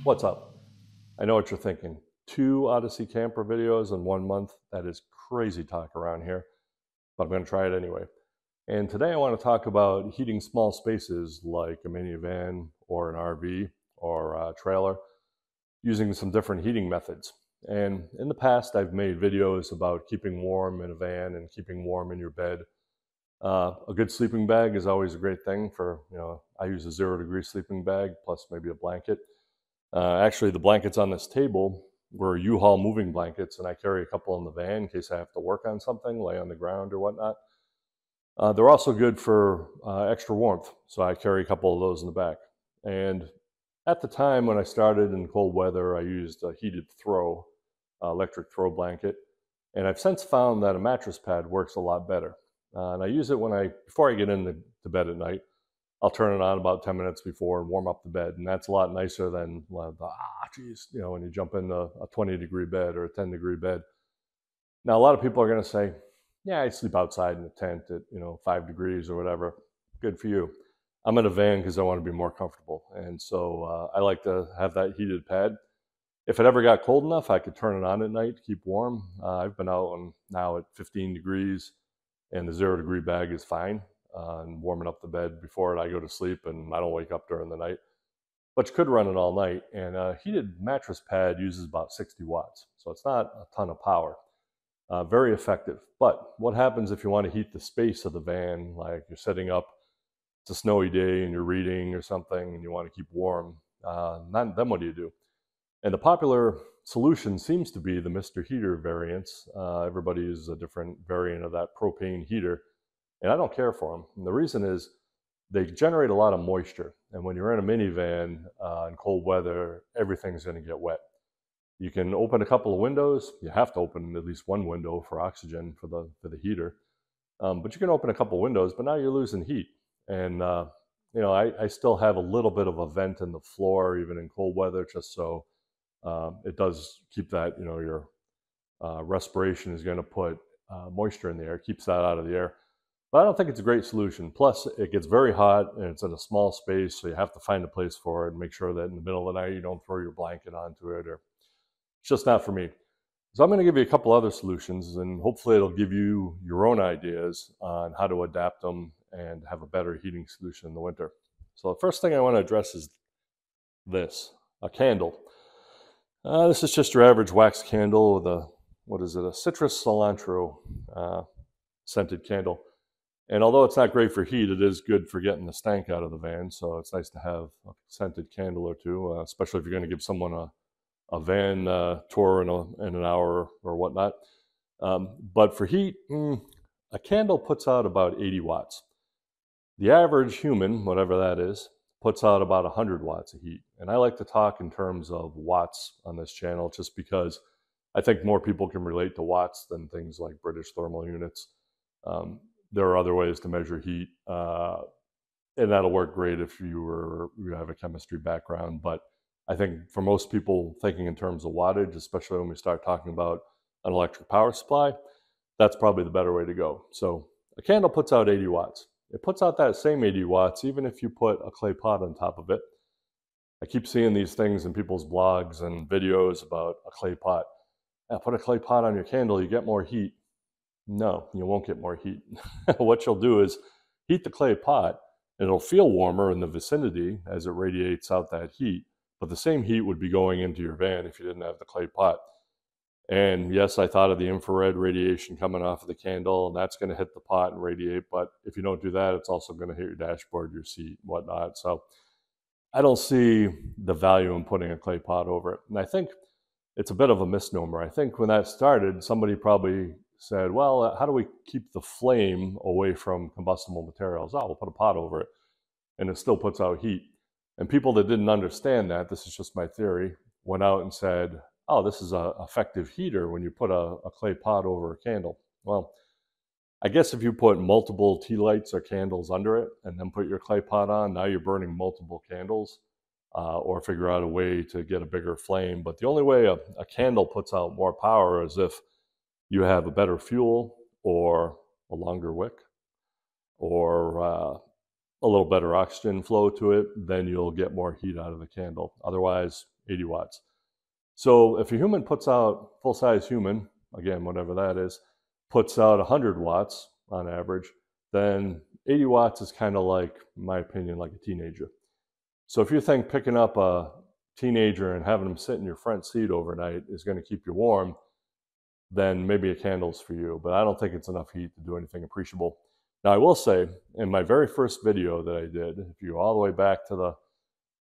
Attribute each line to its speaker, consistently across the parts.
Speaker 1: What's up? I know what you're thinking. 2 Odyssey camper videos in 1 month? That is crazy talk around here, but I'm going to try it anyway. And today I want to talk about heating small spaces like a minivan or an RV or a trailer using some different heating methods. And in the past, I've made videos about keeping warm in a van and keeping warm in your bed. A good sleeping bag is always a great thing for, I use a 0-degree sleeping bag plus maybe a blanket. Actually, the blankets on this table were U-Haul moving blankets, and I carry a couple in the van in case I have to work on something, lay on the ground or whatnot. They're also good for extra warmth, so I carry a couple of those in the back. And at the time when I started in cold weather, I used a heated throw, electric throw blanket, and I've since found that a mattress pad works a lot better. And I use it before I get into bed at night. I'll turn it on about 10 minutes before and warm up the bed. And that's a lot nicer than geez, when you jump into a 20-degree bed or a 10-degree bed. Now, a lot of people are going to say, yeah, I sleep outside in a tent at, 5 degrees or whatever. Good for you. I'm in a van because I want to be more comfortable. And so I like to have that heated pad. If it ever got cold enough, I could turn it on at night to keep warm. I've been out now at 15 degrees, and the 0-degree bag is fine. And warming up the bed before I go to sleep, and I don't wake up during the night. But you could run it all night, and a heated mattress pad uses about 60 watts, so it's not a ton of power. Very effective. But what happens if you want to heat the space of the van, like you're setting up, it's a snowy day and you're reading or something and you want to keep warm? Then what do you do? And the popular solution seems to be the Mr. Heater variants. Everybody uses a different variant of that propane heater, and I don't care for them. And the reason is they generate a lot of moisture. And when you're in a minivan in cold weather, everything's going to get wet. You can open a couple of windows. You have to open at least one window for oxygen for the heater. But you can open a couple of windows, but now you're losing heat. And, I still have a little bit of a vent in the floor, even in cold weather, just so it does keep that, your respiration is going to put moisture in the air, keeps that out of the air. But I don't think it's a great solution. Plus, it gets very hot, and it's in a small space, so you have to find a place for it and make sure that in the middle of the night you don't throw your blanket onto it, or it's just not for me. So I'm going to give you a couple other solutions, and hopefully it'll give you your own ideas on how to adapt them and have a better heating solution in the winter. So the first thing I want to address is this, a candle. This is just your average wax candle with a citrus cilantro scented candle. And although it's not great for heat, it is good for getting the stank out of the van. So it's nice to have a scented candle or two, especially if you're going to give someone a van tour in an hour or whatnot. But for heat, a candle puts out about 80 watts. The average human, whatever that is, puts out about 100 watts of heat. And I like to talk in terms of watts on this channel just because I think more people can relate to watts than things like British thermal units. There are other ways to measure heat, and that'll work great if you have a chemistry background. But I think for most people thinking in terms of wattage, especially when we start talking about an electric power supply, that's probably the better way to go. So a candle puts out 80 watts. It puts out that same 80 watts even if you put a clay pot on top of it. I keep seeing these things in people's blogs and videos about a clay pot. Put a clay pot on your candle, you get more heat. No, you won't get more heat. What you'll do is heat the clay pot, and it'll feel warmer in the vicinity as it radiates out that heat, but the same heat would be going into your van if you didn't have the clay pot. And yes, I thought of the infrared radiation coming off of the candle, and that's going to hit the pot and radiate, but if you don't do that, it's also going to hit your dashboard, your seat, whatnot. So I don't see the value in putting a clay pot over it. And I think it's a bit of a misnomer. I think when that started, somebody probably said, well, how do we keep the flame away from combustible materials? Oh, we'll put a pot over it, and it still puts out heat. And people that didn't understand that, this is just my theory, went out and said, oh, this is an effective heater when you put a clay pot over a candle. Well, I guess if you put multiple tea lights or candles under it and then put your clay pot on, now you're burning multiple candles, or figure out a way to get a bigger flame. But the only way a candle puts out more power is if you have a better fuel or a longer wick, or a little better oxygen flow to it, then you'll get more heat out of the candle. Otherwise, 80 watts. So if a human puts out, full-size human, again, whatever that is, puts out 100 watts on average, then 80 watts is kind of like, in my opinion, like a teenager. So if you think picking up a teenager and having them sit in your front seat overnight is going to keep you warm, then maybe a candle's for you. But I don't think it's enough heat to do anything appreciable. Now, I will say, in my very first video that I did, if you go all the way back to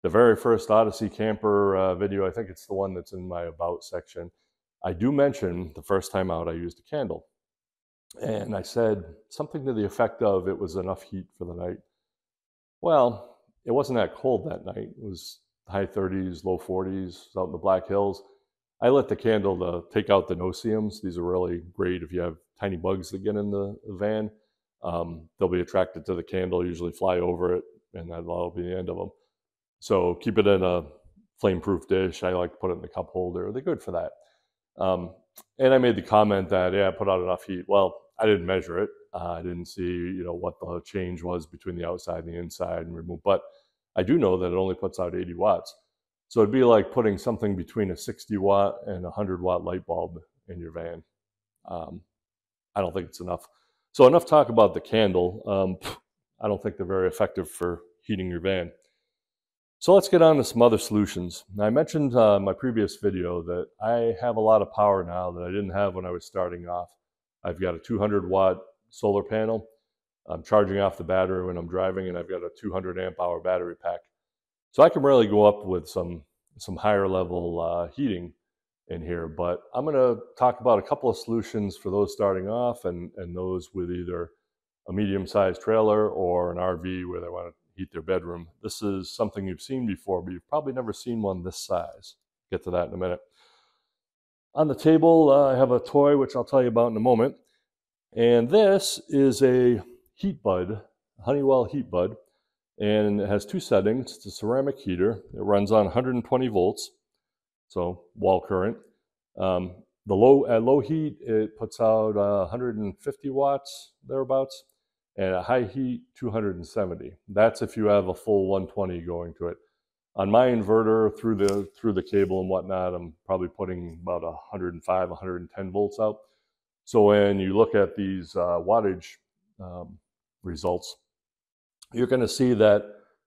Speaker 1: the very first Odyssey Camper video, I think it's the one that's in my About section, I do mention the first time out I used a candle. And I said something to the effect of it was enough heat for the night. Well, it wasn't that cold that night. It was high 30s, low 40s out in the Black Hills. I lit the candle to take out the no-see-ums. These are really great if you have tiny bugs that get in the van. They'll be attracted to the candle, usually fly over it, and that'll be the end of them. So keep it in a flame-proof dish. I like to put it in the cup holder. They're good for that. And I made the comment that, yeah, I put out enough heat. Well, I didn't measure it. I didn't see, what the change was between the outside and the inside and remove. But I do know that it only puts out 80 watts. So it'd be like putting something between a 60 watt and a 100 watt light bulb in your van. I don't think it's enough. So enough talk about the candle. I don't think they're very effective for heating your van. So let's get on to some other solutions. Now, I mentioned in my previous video that I have a lot of power now that I didn't have when I was starting off. I've got a 200 watt solar panel. I'm charging off the battery when I'm driving, and I've got a 200 amp hour battery pack. So I can really go up with some higher level heating in here, but I'm going to talk about a couple of solutions for those starting off and those with either a medium-sized trailer or an RV where they want to heat their bedroom. This is something you've seen before, but you've probably never seen one this size. Get to that in a minute. On the table, I have a toy, which I'll tell you about in a moment. And this is a heat bud, Honeywell heat bud. And it has two settings. It's a ceramic heater. It runs on 120 volts, so wall current. At low heat, it puts out 150 watts, thereabouts. And at high heat, 270. That's if you have a full 120 going to it. On my inverter, through the cable and whatnot, I'm probably putting about 105, 110 volts out. So when you look at these wattage results, you're going to see that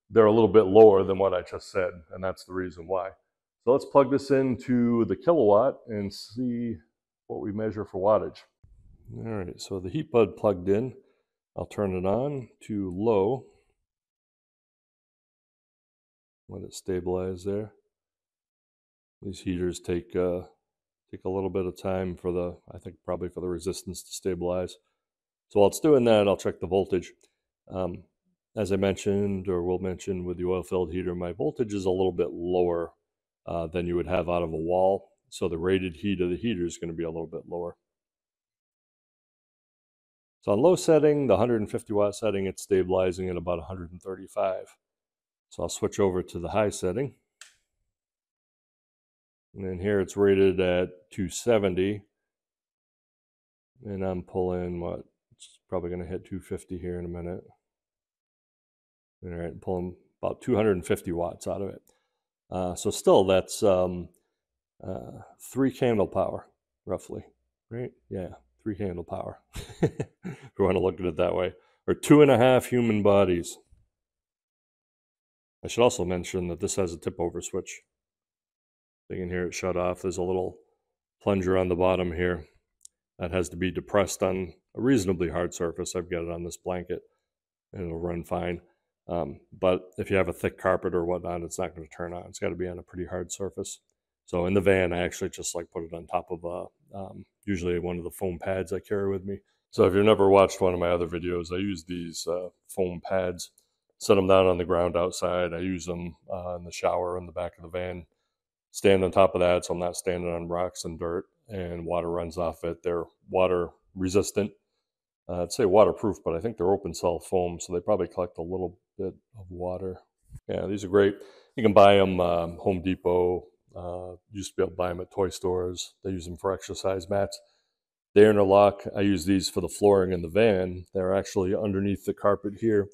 Speaker 1: they're a little bit lower than what I just said, and that's the reason why. So let's plug this into the kilowatt and see what we measure for wattage. All right, so the heat bud plugged in. I'll turn it on to low. Let it stabilize there. These heaters take a little bit of time for I think probably for the resistance to stabilize. So while it's doing that, I'll check the voltage. As I mentioned, or will mention with the oil-filled heater, my voltage is a little bit lower than you would have out of a wall. So the rated heat of the heater is going to be a little bit lower. So on low setting, the 150 watt setting, it's stabilizing at about 135. So I'll switch over to the high setting. And then here it's rated at 270. And I'm pulling it's probably going to hit 250 here in a minute. All right, pulling about 250 watts out of it. So still, that's 3 candle power, roughly, right? Yeah, 3 candle power, if you want to look at it that way. Or 2.5 human bodies. I should also mention that this has a tip-over switch. You can hear it shut off. There's a little plunger on the bottom here that has to be depressed on a reasonably hard surface. I've got it on this blanket, and it'll run fine. But if you have a thick carpet or whatnot, it's not going to turn on. It's got to be on a pretty hard surface. So in the van, I actually just like put it on top of usually one of the foam pads I carry with me. So if you've never watched one of my other videos, I use these foam pads, set them down on the ground outside. I use them in the shower in the back of the van. Stand on top of that, so I'm not standing on rocks and dirt, and water runs off it. They're water resistant. I'd say waterproof, but I think they're open cell foam, so they probably collect a little bit of water. Yeah, these are great. You can buy them Home Depot. Used to be able to buy them at toy stores. They use them for exercise mats. They interlock. I use these for the flooring in the van. They're actually underneath the carpet here.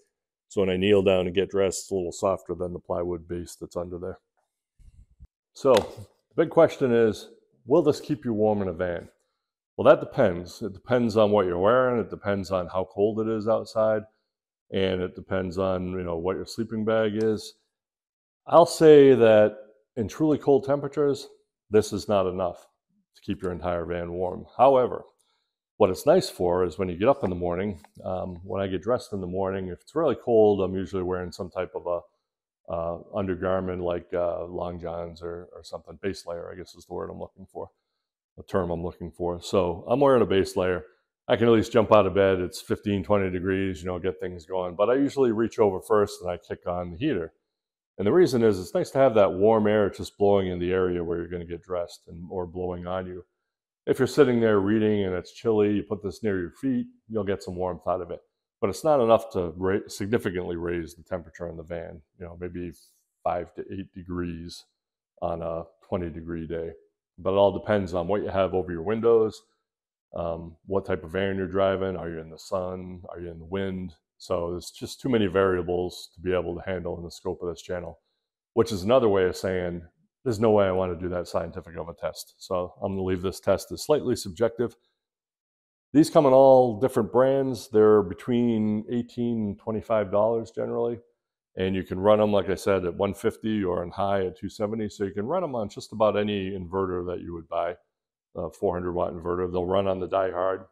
Speaker 1: So when I kneel down and get dressed, it's a little softer than the plywood base that's under there. So the big question is, will this keep you warm in a van? Well, that depends. It depends on what you're wearing. It depends on how cold it is outside. And it depends on, what your sleeping bag is. I'll say that in truly cold temperatures, this is not enough to keep your entire van warm. However, what it's nice for is when you get up in the morning, when I get dressed in the morning, if it's really cold, I'm usually wearing some type of a undergarment like long johns or something. Base layer, I guess is the word I'm looking for, the term I'm looking for. So I'm wearing a base layer. I can at least jump out of bed. It's 15, 20 degrees, get things going. But I usually reach over first and I kick on the heater. And the reason is it's nice to have that warm air just blowing in the area where you're going to get dressed or blowing on you. If you're sitting there reading and it's chilly, you put this near your feet, you'll get some warmth out of it. But it's not enough to significantly raise the temperature in the van, maybe 5 to 8 degrees on a 20-degree day. But it all depends on what you have over your windows, what type of van you're driving. Are you in the sun? Are you in the wind? So there's just too many variables to be able to handle in the scope of this channel, which is another way of saying there's no way I want to do that scientific of a test. So I'm going to leave this test as slightly subjective. These come in all different brands. They're between $18 and $25 generally. And you can run them, like I said, at 150 or on high at 270. So you can run them on just about any inverter that you would buy, a 400-watt inverter. They'll run on the DieHard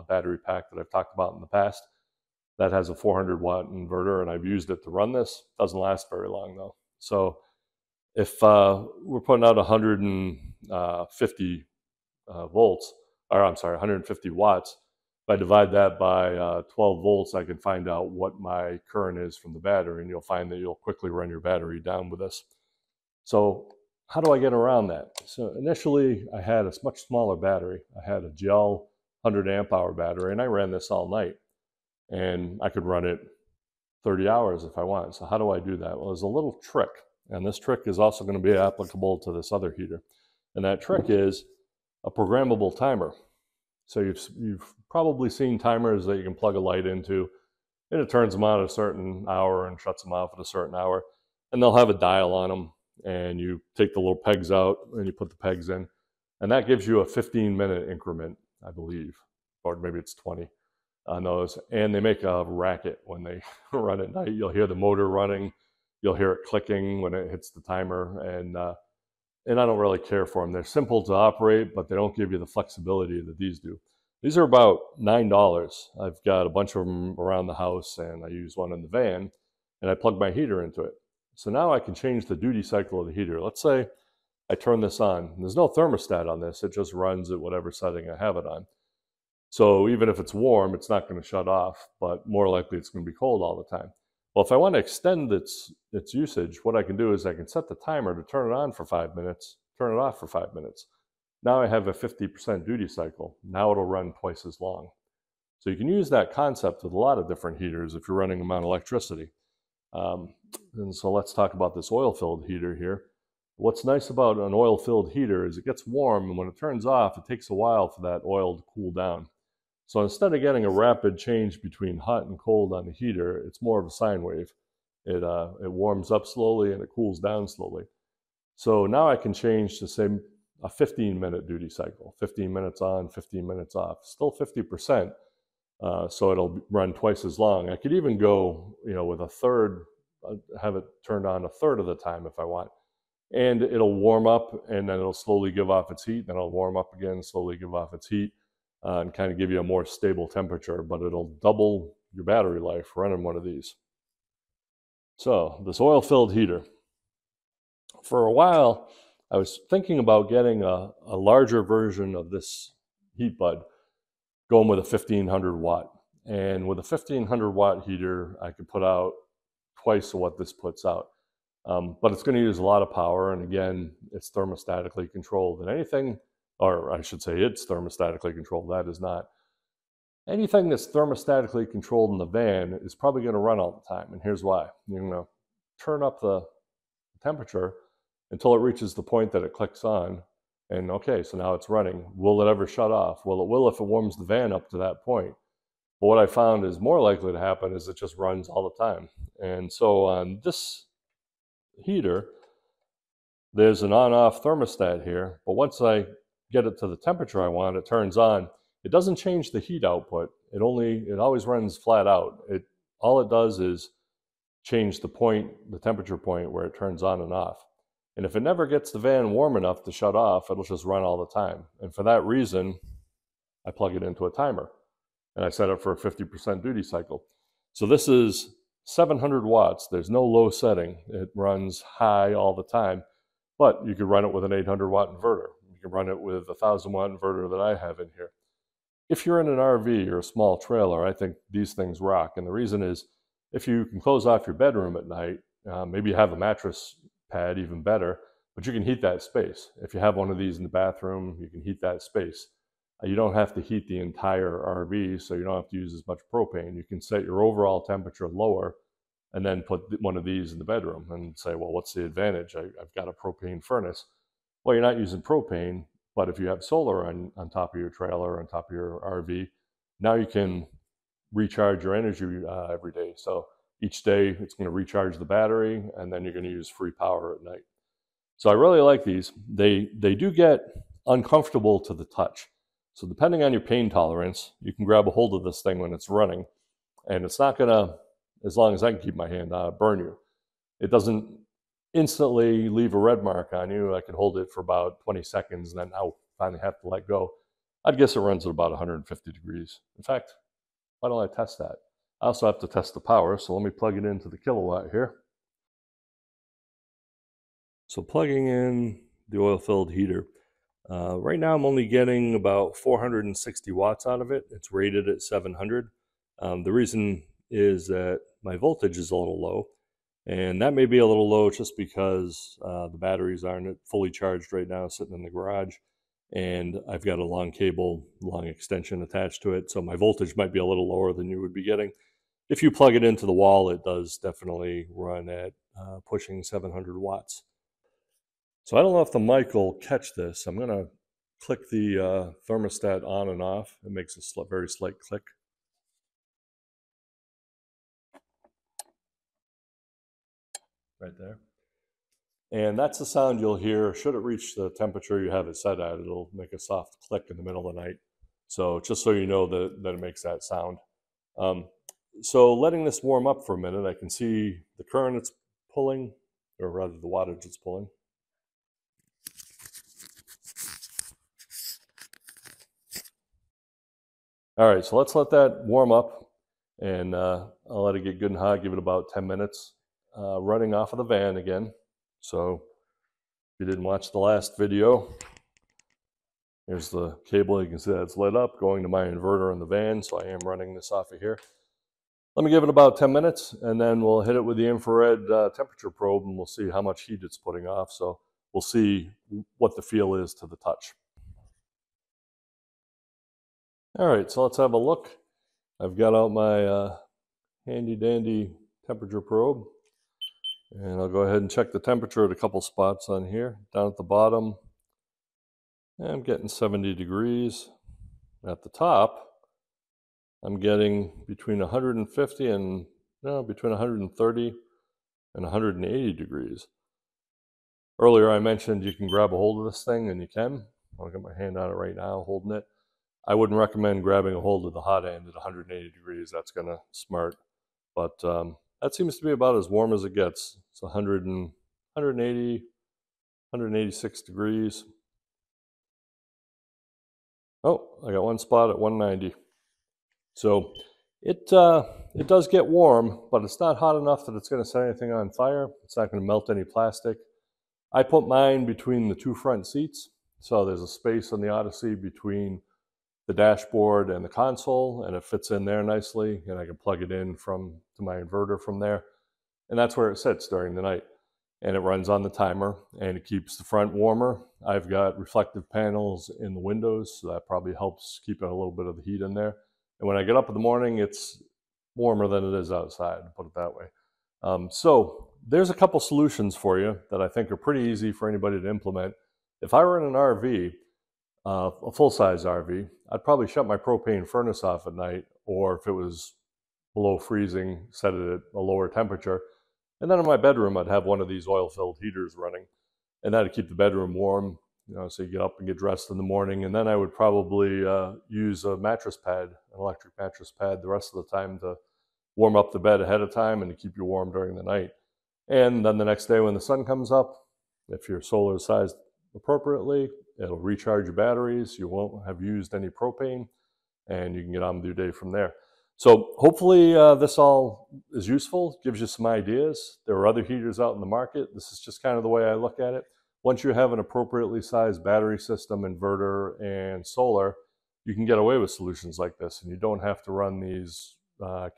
Speaker 1: battery pack that I've talked about in the past. That has a 400-watt inverter, and I've used it to run this. Doesn't last very long, though. So if we're putting out 150 volts, or I'm sorry, 150 watts, if I divide that by 12 volts, I can find out what my current is from the battery, and you'll find that you'll quickly run your battery down with this. So how do I get around that? So initially, I had a much smaller battery. I had a gel 100 amp hour battery, and I ran this all night. And I could run it 30 hours if I want. So how do I do that? Well, there's a little trick. And this trick is also going to be applicable to this other heater. And that trick is a programmable timer. So you've probably seen timers that you can plug a light into, and it turns them on at a certain hour and shuts them off at a certain hour. And they'll have a dial on them. And you take the little pegs out and you put the pegs in. And that gives you a 15-minute increment, I believe. Or maybe it's 20. On those, and they make a racket when they run at night. You'll hear the motor running, you'll hear it clicking when it hits the timer, and I don't really care for them. They're simple to operate, but they don't give you the flexibility that these do. These are about $9. I've got a bunch of them around the house, and I use one in the van, and I plug my heater into it. So now I can change the duty cycle of the heater. Let's say I turn this on. There's no thermostat on this. It just runs at whatever setting I have it on. So even if it's warm, it's not going to shut off, but more likely it's going to be cold all the time. Well, if I want to extend its usage, what I can do is I can set the timer to turn it on for 5 minutes, turn it off for 5 minutes. Now I have a 50% duty cycle. Now it'll run twice as long. So you can use that concept with a lot of different heaters if you're running them on electricity. And so let's talk about this oil-filled heater here. What's nice about an oil-filled heater is it gets warm, and when it turns off, it takes a while for that oil to cool down. So instead of getting a rapid change between hot and cold on the heater, it's more of a sine wave. It warms up slowly and it cools down slowly. So now I can change to, say, a 15-minute duty cycle. 15 minutes on, 15 minutes off. Still 50%, so it'll run twice as long. I could even go, with a third, have it turned on a third of the time if I want. And it'll warm up, and then it'll slowly give off its heat. Then it'll warm up again, slowly give off its heat. And kind of give you a more stable temperature, but it'll double your battery life running one of these. So this oil-filled heater. For a while, I was thinking about getting a larger version of this heat bud, going with a 1500 watt. And with a 1500 watt heater, I could put out twice of what this puts out. But it's going to use a lot of power, and again, it's thermostatically controlled. And anything, or I should say it's thermostatically controlled, that is not. Anything that's thermostatically controlled in the van is probably going to run all the time, and here's why. You're going to turn up the temperature until it reaches the point that it clicks on, and okay, so now it's running. Will it ever shut off? Well, it will if it warms the van up to that point. But what I found is more likely to happen is it just runs all the time. And so on this heater, there's an on-off thermostat here, but once I get it to the temperature I want, it turns on. It doesn't change the heat output. It always runs flat out. All it does is change the temperature point where it turns on and off. And if it never gets the van warm enough to shut off, it'll just run all the time. And for that reason, I plug it into a timer and I set it for a 50% duty cycle. So this is 700 watts. There's no low setting. It runs high all the time, but you could run it with an 800 watt inverter. You can run it with a 1,000 watt inverter that I have in here. If you're in an RV or a small trailer, I think these things rock. And the reason is, if you can close off your bedroom at night, maybe you have a mattress pad, even better, but you can heat that space. If you have one of these in the bathroom, you can heat that space. You don't have to heat the entire RV, so you don't have to use as much propane. You can set your overall temperature lower and then put one of these in the bedroom and say, well, what's the advantage? I've got a propane furnace. Well, you're not using propane, but if you have solar on top of your trailer, on top of your RV, now you can recharge your energy every day. So each day it's going to recharge the battery, and then you're going to use free power at night. So I really like these. They do get uncomfortable to the touch. So depending on your pain tolerance, you can grab a hold of this thing when it's running, and it's not going to, as long as I can keep my hand on it, burn you. It doesn't instantly leave a red mark on you. I can hold it for about 20 seconds, and then I'll finally have to let go. I'd guess it runs at about 150 degrees. In fact, why don't I test that? I also have to test the power, so let me plug it into the kilowatt here. So plugging in the oil-filled heater. Right now I'm only getting about 460 watts out of it. It's rated at 700. The reason is that my voltage is a little low, and that may be a little low just because the batteries aren't fully charged right now, sitting in the garage, and I've got a long cable, long extension attached to it, so my voltage might be a little lower than you would be getting. If you plug it into the wall, it does definitely run at pushing 700 watts. So I don't know if the mic will catch this. I'm going to click the thermostat on and off. It makes a very slight click. Right there. And that's the sound you'll hear. Should it reach the temperature you have it set at, it'll make a soft click in the middle of the night. So just so you know that it makes that sound. So letting this warm up for a minute, I can see the current it's pulling, or rather the wattage it's pulling. All right, so let's let that warm up, and I'll let it get good and hot, give it about 10 minutes. Running off of the van again. So if you didn't watch the last video, here's the cable. You can see that's lit up, going to my inverter in the van, so I am running this off of here. Let me give it about 10 minutes, and then we'll hit it with the infrared temperature probe, and we'll see how much heat it's putting off. So we'll see what the feel is to the touch. All right, so let's have a look. I've got out my handy dandy temperature probe, and I'll go ahead and check the temperature at a couple spots on here. Down at the bottom, I'm getting 70 degrees. At the top, I'm getting between 150 and between 130 and 180 degrees. Earlier I mentioned you can grab a hold of this thing, and you can. I'll get my hand on it right now, holding it. I wouldn't recommend grabbing a hold of the hot end at 180 degrees. That's going to smart. But that seems to be about as warm as it gets. It's 180, 186 degrees. Oh, I got one spot at 190. So it does get warm, but it's not hot enough that it's going to set anything on fire. It's not going to melt any plastic. I put mine between the two front seats, so there's a space on the Odyssey between the dashboard and the console, and it fits in there nicely, and I can plug it in to my inverter from there, and that's where it sits during the night. And it runs on the timer, and it keeps the front warmer. I've got reflective panels in the windows, so that probably helps keep a little bit of the heat in there. And when I get up in the morning, it's warmer than it is outside, to put it that way. So there's a couple solutions for you that I think are pretty easy for anybody to implement. If I were in an RV, a full-size RV, I'd probably shut my propane furnace off at night, or if it was below freezing, set it at a lower temperature. And then in my bedroom, I'd have one of these oil-filled heaters running, and that'd keep the bedroom warm, so you get up and get dressed in the morning. And then I would probably use a mattress pad, an electric mattress pad, the rest of the time to warm up the bed ahead of time and to keep you warm during the night. And then the next day when the sun comes up, if your solar is sized appropriately, it'll recharge your batteries. You won't have used any propane, and you can get on with your day from there. So hopefully this all is useful, gives you some ideas. There are other heaters out in the market. This is just kind of the way I look at it. Once you have an appropriately sized battery system, inverter, and solar, you can get away with solutions like this, and you don't have to run these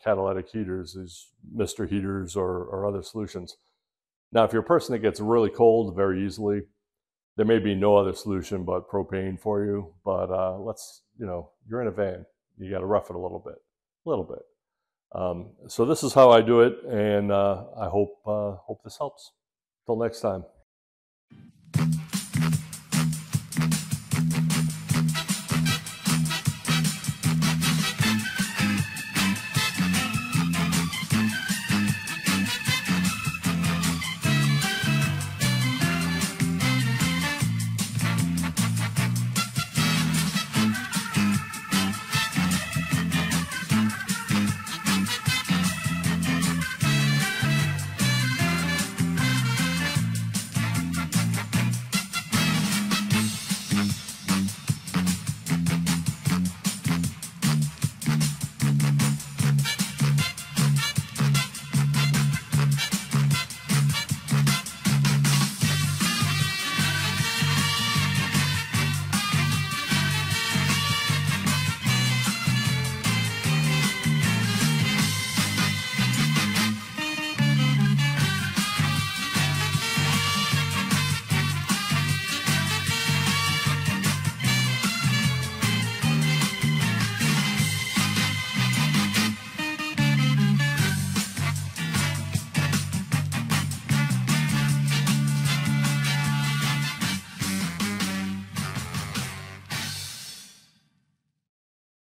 Speaker 1: catalytic heaters, these Mr. heaters or other solutions. Now, if you're a person that gets really cold very easily, there may be no other solution but propane for you. But you're in a van. You got to rough it a little bit. So this is how I do it, and I hope this helps. Till next time.